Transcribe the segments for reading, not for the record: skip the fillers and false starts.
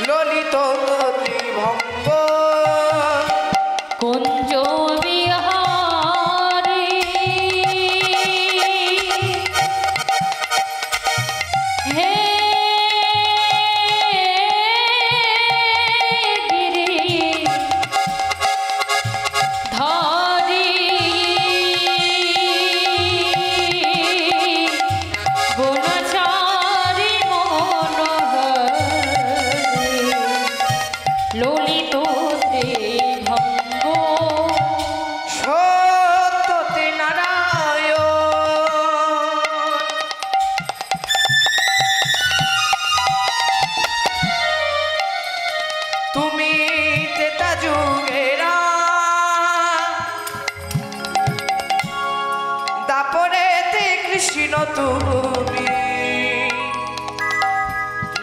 ললিত ত্রিভঙ্গ কুঞ্জ বিহারী হে ললিত ত্রিভঙ্গ সত্যতে নারায়ণ তুমি তেতা যুগেরা দাপরেতে কৃষ্ণ তুমি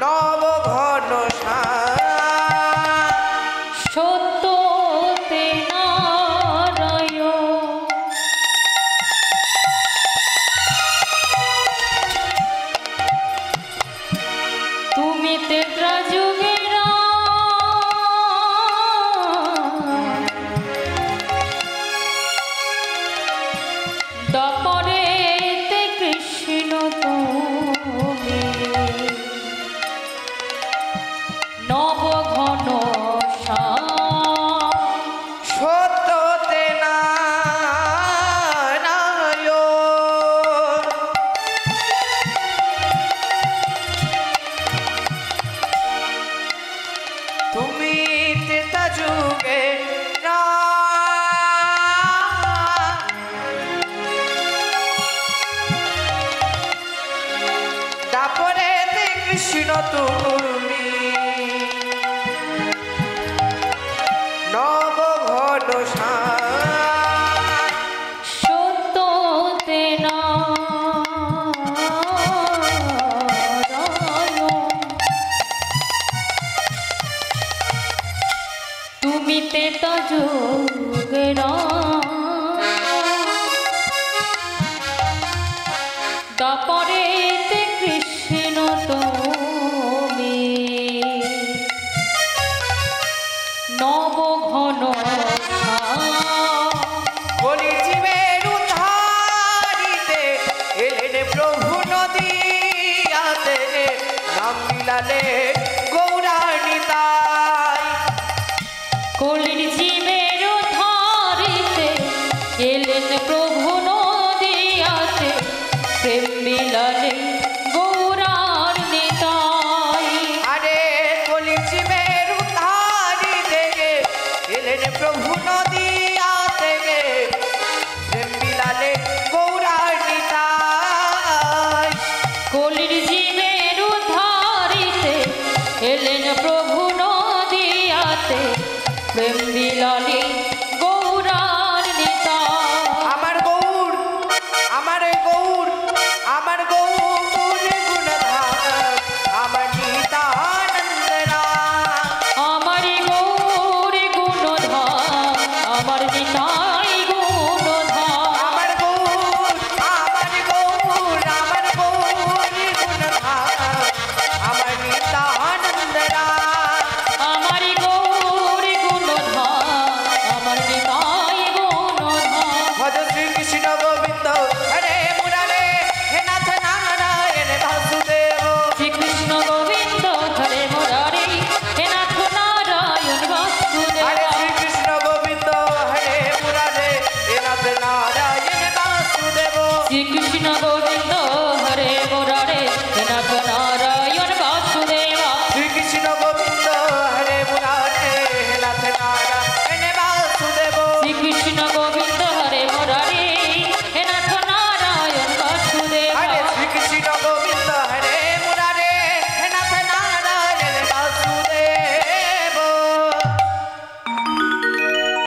নব ঘন সত্যতে নারায়ণ তুমি তেত্রা যুগেরা দাপরেতে কৃষ্ণ তুমি নব ঘন সত্যতে নারায়ণ তুমি তেতা যুগে দাপরেতে কৃষ্ণ তুমি নব ঘন সত্যতে নারায়ণ তুমি তেতা যুগেরা দাপরেতে কৃষ্ণ তুমি নব ঘন বলি জীবের উদ্ধারিতে এলেন প্রভু নদিয়াতে নাম মিলালে গৌরানিতাই কলির জীবের ধরিতে এলেন প্রভু নদিয়াতে প্রেম মিলনে গৌরার নিতাই আরে বলি জীবের উদ্ধারিতে এলেন প্রভু নদিয়াতে প্রেম মিলালে গৌরানিতাই কলির জীবের ধরিতে এলেন প্রভু নদিয়াতে প্রেম মিলনে গৌরার নিতাই আমার গৌর আমার গৌর আমার গৌর গুণধার আমার নিতানন্দরা আমার গৌর গুণধাম আমার নিতাই গুণধাম আমার গৌর আমার গৌর আমার গৌর গুণধার আমার নিতানন্দরা আমার গৌর গুণধাম আমার নিতাই গুণধাম ভজ শ্রীকৃষ্ণ গোবিন্দ হরে মুরারে হে নাথ নারায়ণ বাসুদেব শ্রীকৃষ্ণ গোবিন্দ হরে মুরারি হে নাথ নারায়ণ বাসুদেব হরে শ্রীকৃষ্ণ গোবিন্দ হরে মুরারে হে নাথ নারায়ণ বাসুদেব শ্রীকৃষ্ণ গোবিন্দ